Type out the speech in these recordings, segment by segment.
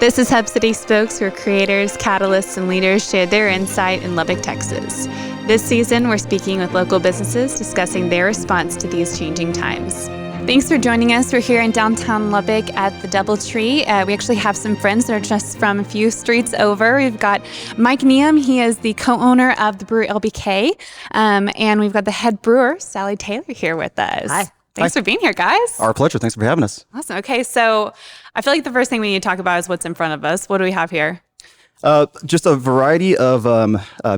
This is Hub City Spokes, where creators, catalysts, and leaders share their insight in Lubbock, Texas. This season, we're speaking with local businesses discussing their response to these changing times. Thanks for joining us. We're here in downtown Lubbock at the DoubleTree. We actually have some friends that are just from a few streets over. We've got Mike Nghiem. He is the co-owner of the Brewery LBK. And we've got the head brewer, Sally Taylor, here with us. Hi. Thanks for being here, guys. Our pleasure. Thanks for having us. Awesome. Okay, so I feel like the first thing we need to talk about is what's in front of us. What do we have here? Just a variety of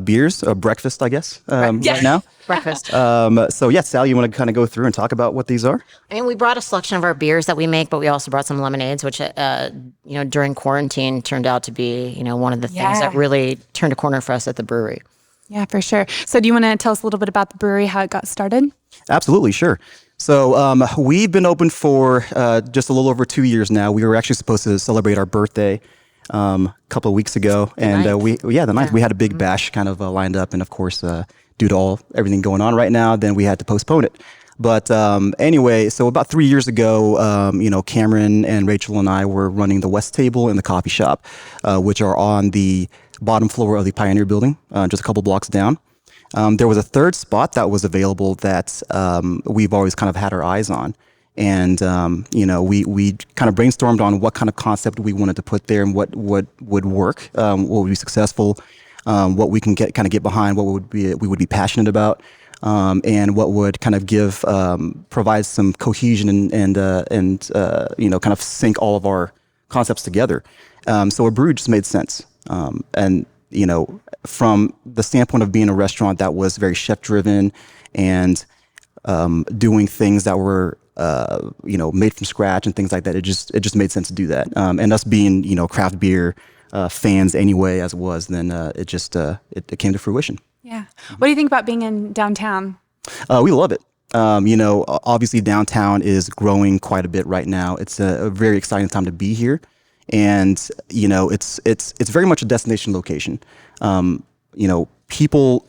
beers, breakfast, I guess, right now. Breakfast. Sally, you want to kind of go through and talk about what these are? I mean, we brought a selection of our beers that we make, but we also brought some lemonades, which, during quarantine turned out to be, one of the things that really turned a corner for us at the brewery. Yeah, for sure. So do you want to tell us a little bit about the brewery, how it got started? Absolutely, sure. So we've been open for just a little over 2 years now. We were actually supposed to celebrate our birthday a couple of weeks ago, and the ninth. We had a big bash kind of lined up, and of course, due to everything going on right now, then we had to postpone it. But anyway, so about 3 years ago, Cameron and Rachel and I were running the West Table and the coffee shop, which are on the bottom floor of the Pioneer Building, just a couple blocks down. There was a third spot that was available that we've always kind of had our eyes on. And, we kind of brainstormed on what kind of concept we wanted to put there and what would work, what would be successful, what we can get behind, what we would be passionate about, and what would kind of provide some cohesion and kind of sync all of our concepts together. So a brewery just made sense. From the standpoint of being a restaurant that was very chef driven and doing things that were made from scratch and things like that, it just made sense to do that. And us being craft beer fans anyway, as it was, then it came to fruition. Yeah. What do you think about being in downtown? We love it. Obviously downtown is growing quite a bit right now. It's a very exciting time to be here. And, it's very much a destination location. People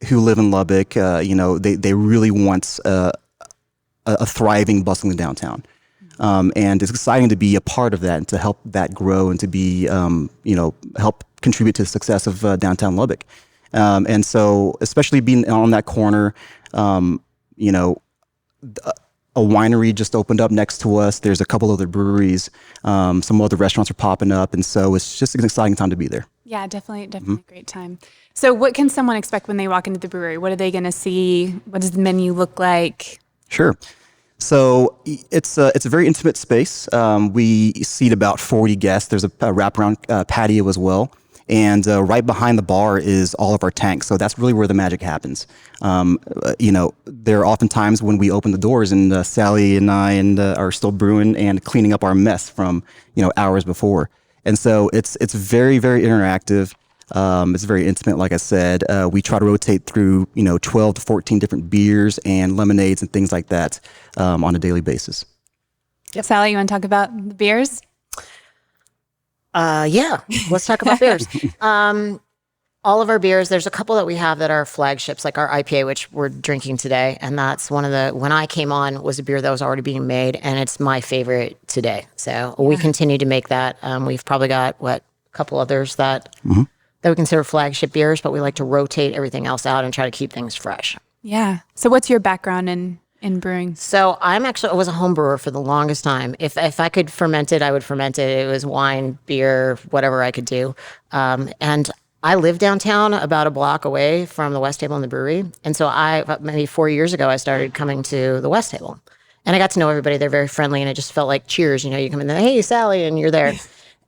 who live in Lubbock, they really want a thriving, bustling downtown. And it's exciting to be a part of that and to help that grow and to be, help contribute to the success of downtown Lubbock. And so especially being on that corner, a winery just opened up next to us. There's a couple other breweries. Some other restaurants are popping up. And so it's just an exciting time to be there. Yeah, definitely a great time. So what can someone expect when they walk into the brewery? What are they going to see? What does the menu look like? Sure. So it's a very intimate space. We seat about 40 guests. There's a wraparound patio as well. And right behind the bar is all of our tanks. So that's really where the magic happens. There are often times when we open the doors and Sally and I are still brewing and cleaning up our mess from, hours before. And so it's very, very interactive. It's very intimate, like I said. We try to rotate through, 12 to 14 different beers and lemonades and things like that on a daily basis. Yep. Sally, you want to talk about the beers? Let's talk about beers. All of our beers, there's a couple that we have that are flagships, like our IPA, which we're drinking today. And that's when I came on, was a beer that was already being made, and it's my favorite today. So we continue to make that. We've probably got, a couple others that we consider flagship beers, but we like to rotate everything else out and try to keep things fresh. Yeah. So what's your background in brewing? So I was a home brewer for the longest time. If I could ferment it, I would ferment it. It was wine, beer, whatever I could do. And I live downtown about a block away from the West Table and the brewery. And so maybe 4 years ago, I started coming to the West Table. And I got to know everybody. They're very friendly, and it just felt like cheers. You come in there, hey, Sally, and you're there.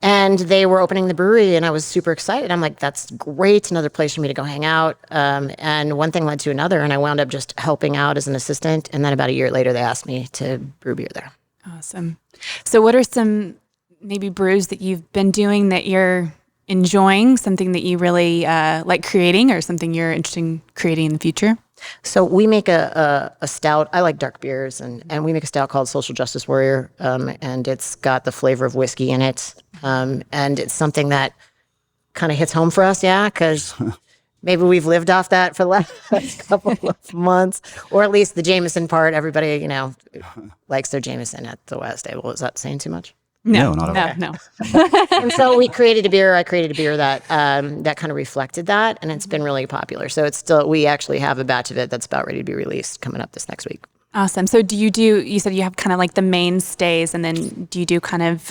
And they were opening the brewery, and I was super excited. I'm like, that's great. Another place for me to go hang out. And one thing led to another, and I wound up just helping out as an assistant. And then about a year later, they asked me to brew beer there. Awesome. So what are some maybe brews that you've been doing that you're enjoying, something that you really like creating, or something you're interested in creating in the future? So we make a stout. I like dark beers, and we make a stout called Social Justice Warrior, and it's got the flavor of whiskey in it, and it's something that kind of hits home for us, because maybe we've lived off that for the last couple of months, or at least the Jameson part. Everybody, likes their Jameson at the West Table. Is that saying too much? No, not at no, all. no. And so we created a beer. I created a beer that that kind of reflected that, and it's been really popular. So it's still, we actually have a batch of it that's about ready to be released coming up this next week. Awesome. So you said you have kind of like the mainstays, and then do you do kind of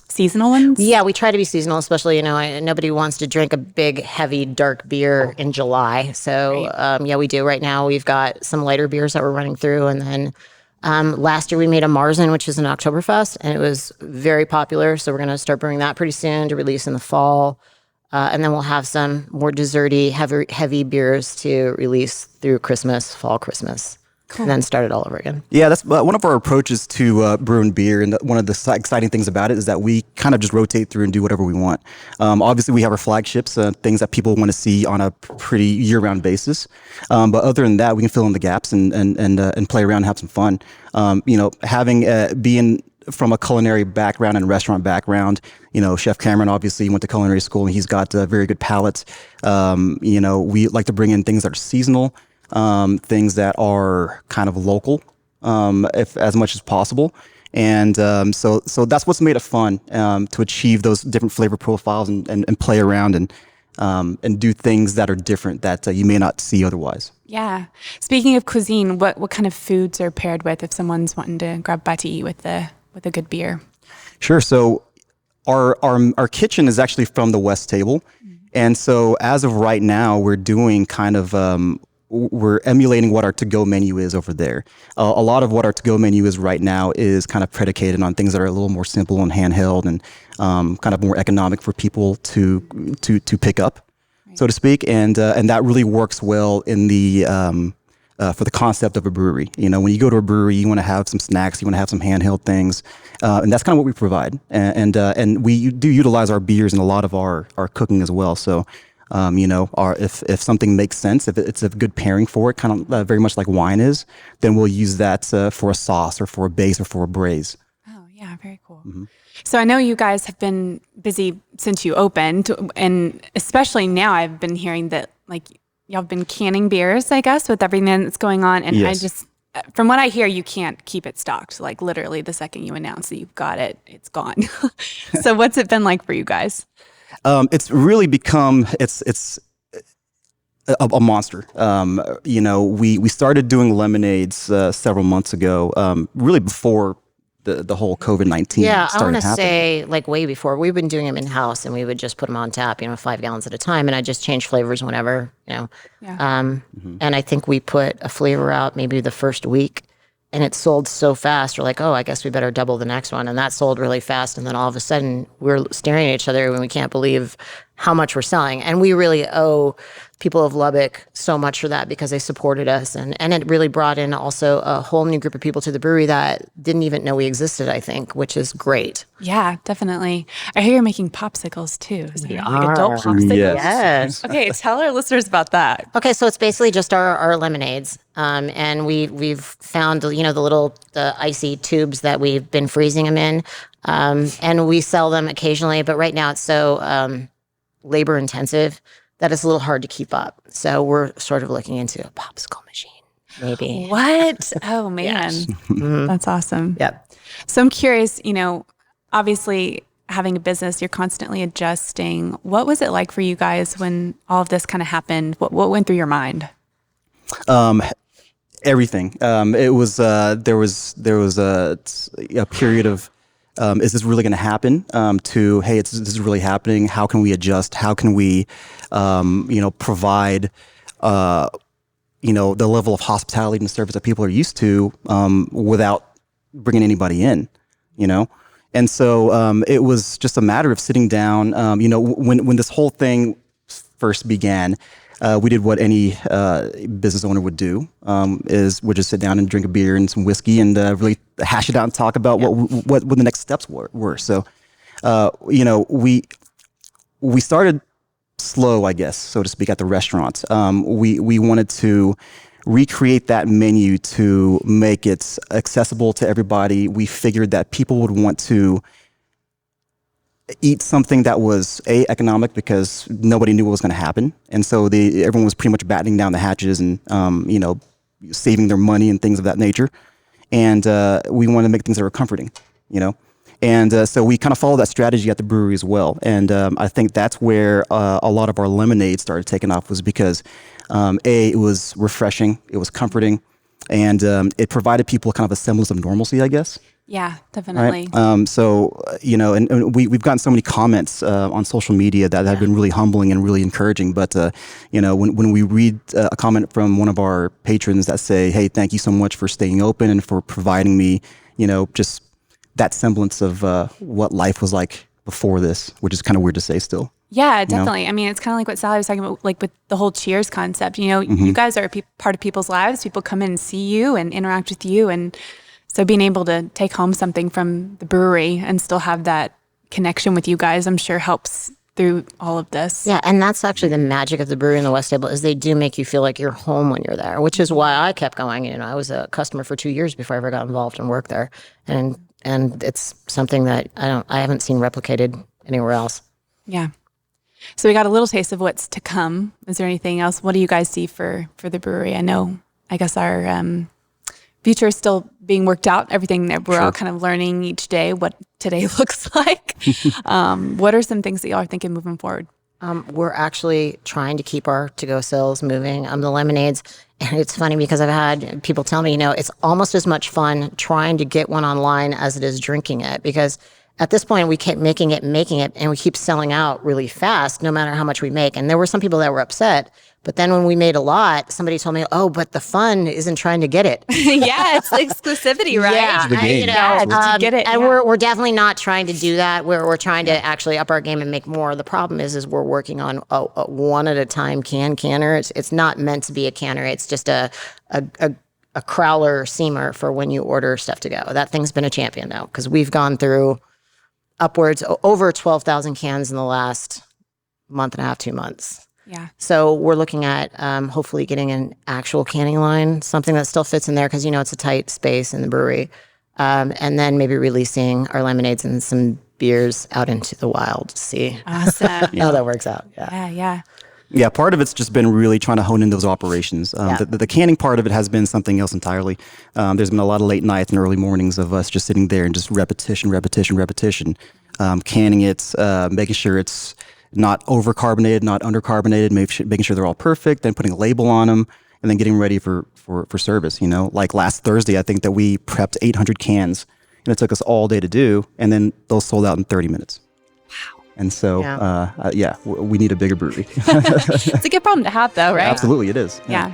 seasonal ones? Yeah, we try to be seasonal, especially, nobody wants to drink a big, heavy, dark beer in July. So, yeah, we do. Right now, we've got some lighter beers that we're running through. And then last year, we made a Marzen, which is an Oktoberfest, and it was very popular. So we're going to start brewing that pretty soon to release in the fall. And then we'll have some more desserty, heavy beers to release through Christmas, fall Christmas. Cool. And then start it all over again. Yeah, that's one of our approaches to brewing beer. And one of the exciting things about it is that we kind of just rotate through and do whatever we want. Obviously, we have our flagships, things that people want to see on a pretty year-round basis. But other than that, we can fill in the gaps and play around and have some fun. Being from a culinary background and restaurant background, Chef Cameron obviously went to culinary school and he's got a very good palate. We like to bring in things that are seasonal. Things that are kind of local, if as much as possible, and so that's what's made it fun to achieve those different flavor profiles and play around and do things that are different that you may not see otherwise. Yeah. Speaking of cuisine, what kind of foods are paired with if someone's wanting to grab a bite to eat with a good beer? Sure. So our kitchen is actually from the West Table, and so as of right now, we're doing kind of we're emulating what our to-go menu is over there. A lot of what our to-go menu is right now is kind of predicated on things that are a little more simple and handheld and kind of more economic for people to pick up, so to speak. And that really works well in the for the concept of a brewery. When you go to a brewery, you want to have some snacks, you want to have some handheld things, and that's kind of what we provide. And we do utilize our beers in a lot of our cooking as well. So. If something makes sense, if it's a good pairing for it, kind of very much like wine is, then we'll use that for a sauce or for a base or for a braise. Oh, yeah, very cool. Mm-hmm. So I know you guys have been busy since you opened, and especially now I've been hearing that like y'all have been canning beers, I guess, with everything that's going on. And yes. From what I hear, you can't keep it stocked. Like literally the second you announce that you've got it, it's gone. So what's it been like for you guys? It's really become it's a monster. We started doing lemonades several months ago, really before the whole COVID-19 Yeah, started I want to happening. say like way before. We've been doing them in house, and we would just put them on tap, 5 gallons at a time, and I just change flavors whenever, Yeah. And I think we put a flavor out maybe the first week. And it sold so fast. We're like, oh, I guess we better double the next one. And that sold really fast. And then all of a sudden, we're staring at each other and we can't believe how much we're selling. And we really owe people of Lubbock so much for that because they supported us. And it really brought in also a whole new group of people to the brewery that didn't even know we existed, I think, which is great. Yeah, definitely. I hear you're making popsicles too. Is it like adult popsicles? Yes. Okay, tell our listeners about that. Okay, so it's basically just our lemonades, and we've found the icy tubes that we've been freezing them in, and we sell them occasionally. But right now it's so labor intensive that it's a little hard to keep up. So we're sort of looking into a popsicle machine, maybe. What? Oh man, Yes. That's awesome. Yep. So I'm curious. Obviously, having a business, you're constantly adjusting. What was it like for you guys when all of this kind of happened? What went through your mind? Everything. It was there was a period of is this really going to happen? To hey, this is really happening. How can we adjust? How can we provide the level of hospitality and service that people are used to without bringing anybody in, And so it was just a matter of sitting down. When this whole thing first began, we did what any business owner would do, is would just sit down and drink a beer and some whiskey and really hash it out and talk about what the next steps were. So, we started slow, I guess, so to speak, at the restaurant. We wanted to recreate that menu to make it accessible to everybody. We figured that people would want to eat something that was economic because nobody knew what was going to happen, and so everyone was pretty much battening down the hatches and saving their money and things of that nature. And we wanted to make things that were comforting, And so we kind of follow that strategy at the brewery as well. And I think that's where a lot of our lemonade started taking off, was because it was refreshing, it was comforting, and it provided people kind of a semblance of normalcy, I guess. Yeah, definitely. Right? And we've gotten so many comments on social media that have been really humbling and really encouraging. But, when we read a comment from one of our patrons that say, hey, thank you so much for staying open and for providing me, just that semblance of what life was like before this, which is kind of weird to say still. Yeah, definitely. I mean, it's kind of like what Sally was talking about, like with the whole Cheers concept. You guys are part of people's lives. People come in and see you and interact with you. And so being able to take home something from the brewery and still have that connection with you guys, I'm sure helps through all of this. Yeah, and that's actually the magic of the brewery and the West Table, is they do make you feel like you're home when you're there, which is why I kept going. I was a customer for 2 years before I ever got involved and worked there. And it's something that I haven't seen replicated anywhere else. Yeah. So we got a little taste of what's to come. Is there anything else? What do you guys see for the brewery? I guess our future is still being worked out. Everything that we're all kind of learning each day what today looks like. What are some things that y'all are thinking moving forward? We're actually trying to keep our to-go sales moving. The lemonades, and it's funny because I've had people tell me, it's almost as much fun trying to get one online as it is drinking it, because at this point we kept making it, and we keep selling out really fast, no matter how much we make. And there were some people that were upset. But then when we made a lot, somebody told me, "Oh, but the fun isn't trying to get it." Yeah, it's exclusivity, right? Yeah, to get it. And we're definitely not trying to do that. We're trying to actually up our game and make more. The problem is we're working on a one at a time canner. It's not meant to be a canner. It's just a crowler seamer for when you order stuff to go. That thing's been a champion now, because we've gone through upwards over 12,000 cans in the last month and a half, 2 months. Yeah. So we're looking at hopefully getting an actual canning line, something that still fits in there, because it's a tight space in the brewery, and then maybe releasing our lemonades and some beers out into the wild to see awesome how that works out. Yeah, part of it's just been really trying to hone in those operations. The canning part of it has been something else entirely. There's been a lot of late nights and early mornings of us just sitting there and just repetition, canning it, making sure it's not over-carbonated, not under-carbonated, making sure they're all perfect, then putting a label on them, and then getting ready for service. Like last Thursday, I think that we prepped 800 cans, and it took us all day to do, and then those sold out in 30 minutes. Wow. And so, we need a bigger brewery. It's a good problem to have, though, right? Absolutely, it is. Yeah.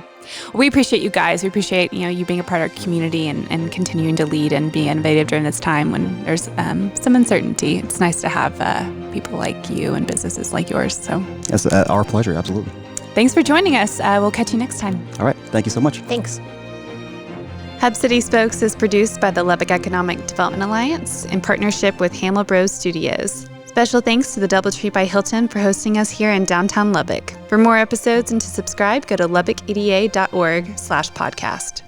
We appreciate you guys. We appreciate, you being a part of our community and continuing to lead and be innovative during this time when there's some uncertainty. It's nice to have people like you and businesses like yours. So it's our pleasure. Absolutely. Thanks for joining us. We'll catch you next time. All right. Thank you so much. Thanks. Hub City Spokes is produced by the Lubbock Economic Development Alliance in partnership with Hamel Bros Studios. Special thanks to the DoubleTree by Hilton for hosting us here in downtown Lubbock. For more episodes and to subscribe, go to lubbockeda.org/podcast.